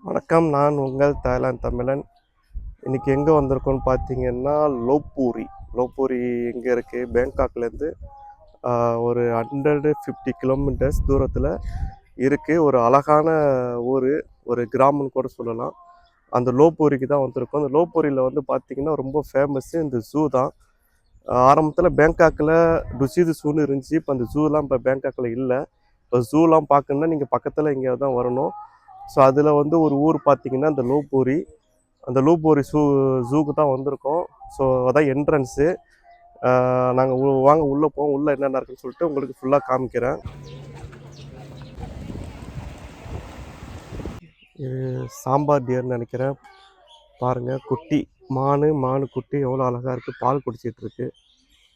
வணக்கம், நான் உங்கள் தாய்லாந்து தமிழன். இன்றைக்கி எங்கே வந்திருக்கோன்னு பார்த்தீங்கன்னா லோப்பூரி எங்கே இருக்குது? பேங்காக்லேருந்து ஒரு 150 கிலோமீட்டர்ஸ் தூரத்தில் இருக்குது. ஒரு அழகான ஊர், ஒரு கிராமம்னு கூட சொல்லலாம். அந்த லோப்பூரிக்கு தான் வந்திருக்கோம். அந்த லோப்பூரியில் வந்து பார்த்திங்கன்னா ரொம்ப ஃபேமஸ்ஸு இந்த ஜூ தான். ஆரம்பத்தில் பேங்காக்கில் டுசிது ஜூன்னு இருந்துச்சு. இப்போ அந்த ஜூலாம் இப்போ பேங்காக்கில் இல்லை. இப்போ ஜூலாம் பார்க்கணுன்னா நீங்கள் பக்கத்தில் எங்கேயாவது தான் வரணும். ஸோ அதில் வந்து ஒரு ஊர் பார்த்திங்கன்னா அந்த லோப்பூரி. அந்த லோப்பூரி ஜூக்கு தான் வந்திருக்கோம். ஸோ அதான் என்ட்ரன்ஸு. நாங்கள் வாங்க உள்ளே போவோம். உள்ளே என்னென்ன இருக்குன்னு சொல்லிட்டு உங்களுக்கு ஃபுல்லாக காமிக்கிறேன். இது சாம்பார் டியர்னு நினைக்கிறேன். பாருங்கள், குட்டி மானு குட்டி எவ்வளோ அழகாக இருக்குது, பால் குடிச்சிட்ருக்கு.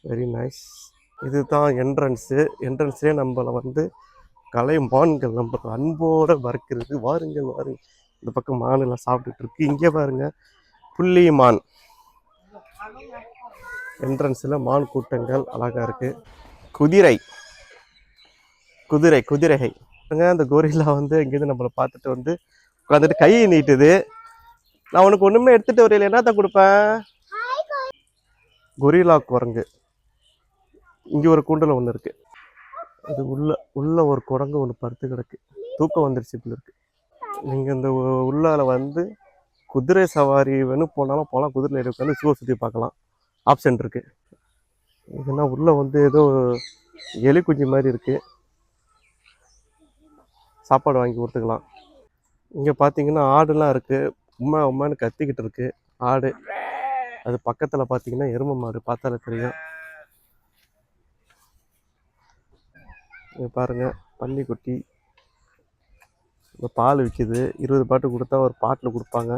Very nice. இது தான் என்ட்ரன்ஸ்லேயே நம்மளை வந்து கலைமான்கள் நம்ம அன்போடு வறுக்கிறது. வாருங்கள். இந்த பக்கம் மானெல்லாம் சாப்பிட்டுட்டு இருக்கு. இங்கே பாருங்கள், புள்ளி மான். என்ட்ரன்ஸில் மான் கூட்டங்கள் அழகாக இருக்குது. குதிரைகை. அந்த கோரில்லா வந்து இங்கேருந்து நம்மளை பார்த்துட்டு வந்து உட்காந்துட்டு கையை நீட்டுது. நான் உனக்கு ஒன்றுமே எடுத்துகிட்டு வரையில, என்னத்த கொடுப்பேன்? கொரில்லா குரங்கு. இங்கே ஒரு கூண்டில் ஒன்று இருக்குது. அது உள்ள ஒரு குரங்கு ஒன்று படுத்து கிடக்கு. தூக்கம் வந்துருச்சு இப்படி இருக்குது. நீங்கள் இந்த உள்ளால வந்து குதிரை சவாரி வேணும் போனாலும் போகலாம். குதிரையில் உட்காந்து ஜூவை சுற்றி பார்க்கலாம். ஆப்ஷன் இருக்குது. இதுனா உள்ளே வந்து ஏதோ எலி குஞ்சு மாதிரி இருக்குது. சாப்பாடு வாங்கி கொடுத்துக்கலாம். இங்கே பார்த்தீங்கன்னா ஆடுலாம் இருக்குது. உம்மான்னு கத்திக்கிட்டு இருக்குது ஆடு. அது பக்கத்தில் பார்த்தீங்கன்னா எருமை மாடு, பார்த்தாலே தெரியும். இங்கே பாருங்கள், பன்னிக்குட்டி. இந்த பால் விற்கிது. 20 பாட்டு கொடுத்தா ஒரு பாட்டில் கொடுப்பாங்க.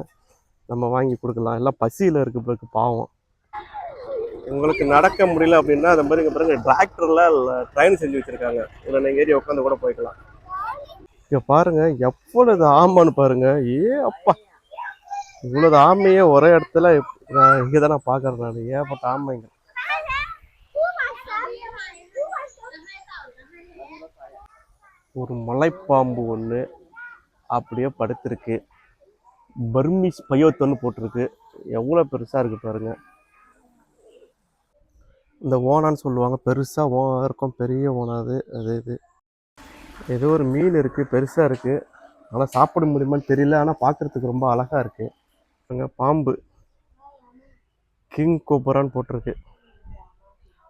நம்ம வாங்கி கொடுக்கலாம். எல்லாம் பசியில் இருக்கு பாவம். உங்களுக்கு நடக்க முடியல அப்படின்னா அது மாதிரி இங்கே பாருங்க, டிராக்டர்லாம் ட்ரெயின் செஞ்சு வச்சுருக்காங்க. இதில் நீங்கள் ஏறி உட்காந்து கூட போய்க்கலாம். இங்கே பாருங்கள், எவ்வளவு ஆமான்னு பாருங்கள். அப்பா, இவ்வளவு ஆமையே ஒரே இடத்துல இங்கே தான் நான் பார்க்குறேன். நான் ஏற்பட்ட ஆமைங்க. ஒரு மலைப்பாம்பு ஒன்று அப்படியே படுத்திருக்கு. பர்மிஸ் பயோத்தொன்னு போட்டிருக்கு. எவ்வளோ பெருசாக இருக்குது பாருங்க. இந்த ஓனான்னு சொல்லுவாங்க, பெருசாக இருக்கும். பெரிய ஓனா அது. இது ஏதோ ஒரு மீன் இருக்குது, பெருசாக இருக்குது. ஆனால் சாப்பிட முடியுமான்னு தெரியல. ஆனால் பார்க்குறதுக்கு ரொம்ப அழகாக இருக்குது. அங்கே பாம்பு கிங் கோபரான்னு போட்டிருக்கு.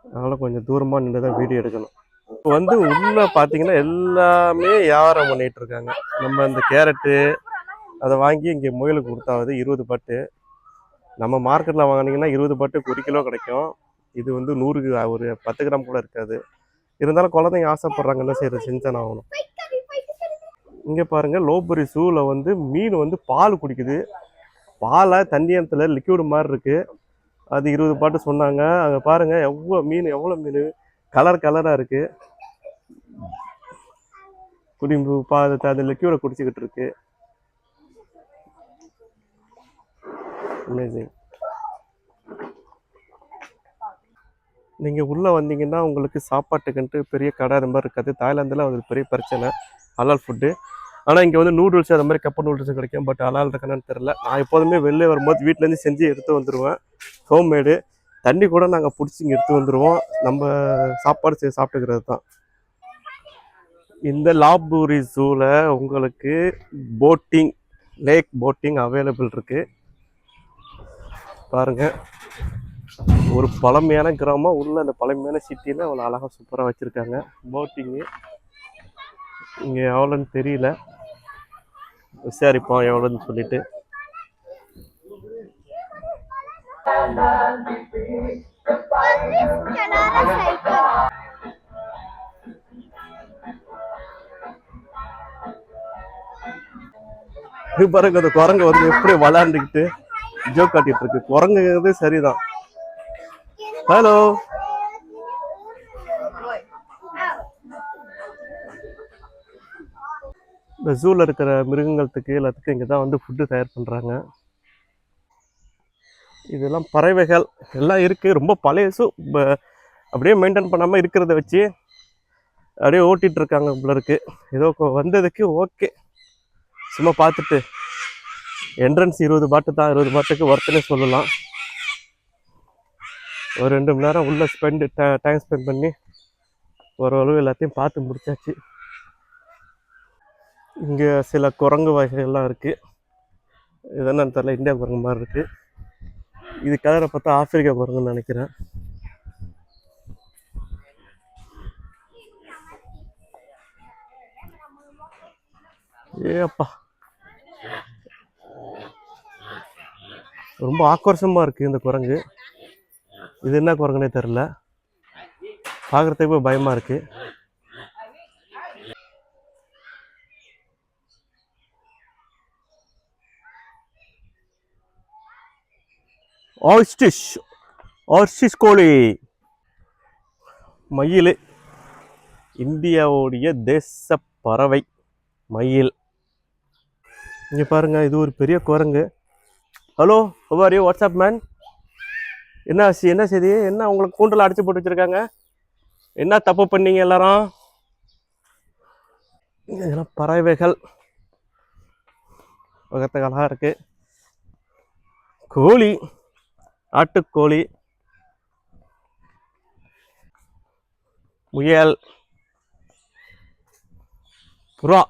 அதனால் கொஞ்சம் தூரமாக நின்று தான் வீடியோ எடுக்கணும். இப்போ வந்து உள்ளே பார்த்தீங்கன்னா எல்லாமே வியாபாரம் பண்ணிகிட்டு இருக்காங்க. நம்ம இந்த கேரட்டு அதை வாங்கி இங்கே முயலுக்கு கொடுத்தாவது 20 பாட்டு. நம்ம மார்க்கெட்டில் வாங்கினீங்கன்னா 20 பாட்டுக்கு 1 கிலோ கிடைக்கும். இது வந்து 100க்கு ஒரு 10 கிராம் கூட இருக்காது. இருந்தாலும் குழந்தைங்க ஆசைப்படுறாங்க, என்ன செய்யறது, செஞ்சான ஆகணும். இங்கே பாருங்கள், லோப்பூரி ஜூவில் வந்து மீன் வந்து பால் குடிக்குது. பாலை தண்ணியத்தில் லிக்விட் மாதிரி இருக்குது. அது 20 பாட்டு சொன்னாங்க. அங்கே பாருங்கள், எவ்வளோ மீன் கலராக இருக்குது. குடிம்பு அந்த லிக்விடை குடிச்சிக்கிட்டு இருக்கு. அமேசிங். நீங்கள் உள்ளே வந்தீங்கன்னா உங்களுக்கு சாப்பாட்டுக்குன்ட்டு பெரிய கடை அது மாதிரி இருக்காது. தாய்லாந்தில் அது பெரிய பிரச்சனை, ஹலால் ஃபுட்டு. ஆனால் இங்கே வந்து நூடுல்ஸ் அது மாதிரி கப்பல் நூடுல்ஸ் கிடைக்கும். பட் ஹலால் இருக்கானு தெரில. நான் எப்போதுமே வெளியே வரும்போது வீட்டிலேருந்து செஞ்சு எடுத்து வந்துடுவேன். ஹோம்மேடு. தண்ணி கூட நாங்கள் பிடிச்சி இங்கே எடுத்து வந்துடுவோம். நம்ம சாப்பாடு சாப்பிட்டுக்கிறது தான். இந்த லோப்பூரி ஜூவில் உங்களுக்கு லேக் போட்டிங் அவைலபிள் இருக்குது. பாருங்கள், ஒரு பழமையான கிராமம் உள்ள அந்த பழமையான சிட்டியில் அவ்வளோ அழகாக சூப்பராக வச்சுருக்காங்க. போட்டிங்கு இங்கே எவ்வளோன்னு தெரியல, விசாரிப்போம் எவ்வளோன்னு சொல்லிட்டு. பாருங்க, அந்த குரங்கு வந்து எப்படி விளையாண்டுக்கிட்டு ஜோக் காட்டிட்டு இருக்கு. குரங்குங்கிறது சரிதான். ஹலோ. இந்த ஜூவில் இருக்கிற மிருகங்களுக்கு எல்லாத்துக்கும் இங்கே தான் வந்து ஃபுட்டு தயார் பண்ணுறாங்க. இதெல்லாம் பறவைகள் எல்லாம் இருக்குது. ரொம்ப பழைய ஜூ. அப்படியே மெயின்டைன் பண்ணாமல் இருக்கிறத வச்சு அப்படியே ஓட்டிகிட்டு இருக்காங்க போல இருக்குது. ஏதோ வந்ததுக்கு ஓகே, சும்மா பார்த்துட்டு என்ட்ரன்ஸ் 20 பாட்டு தான். 20 பாட்டுக்கு ஒர்த்துனே சொல்லலாம். ஒரு 2 மணி நேரம் உள்ள டைம் ஸ்பெண்ட் பண்ணி ஓரளவு எல்லாத்தையும் பார்த்து முடிச்சாச்சு. இங்கே சில குரங்கு வகைகள்லாம் இருக்குது. இது என்னன்னு தெரியல, இந்தியா குரங்கு மாதிரி இருக்குது. இது கலரை பார்த்தா ஆப்பிரிக்கா குரங்குன்னு நினைக்கிறேன். ஏப்பா ரொம்ப ஆக்ரோஷமாக இருக்குது இந்த குரங்கு. இது என்ன குரங்குனே தெரில, பார்க்குறதுக்கு பயமாக இருக்குது. ஆர்ஸ்டிஷ் கோழி, மயில், இந்தியாவுடைய தேச பறவை மயில். இங்கே பாருங்கள், இது ஒரு பெரிய குரங்கு. Hello, how are you, WhatsApp man? என்ன செய்தி? என்ன உங்களுக்கு கூண்டில் அடிச்சு போட்டு வச்சுருக்காங்க? என்ன தப்பு பண்ணீங்க எல்லாரும்? இதெல்லாம் பறவைகள் உலகத்துக்கு அழகாக இருக்குது. கோழி, ஆட்டுக்கோழி, முயல், புறா.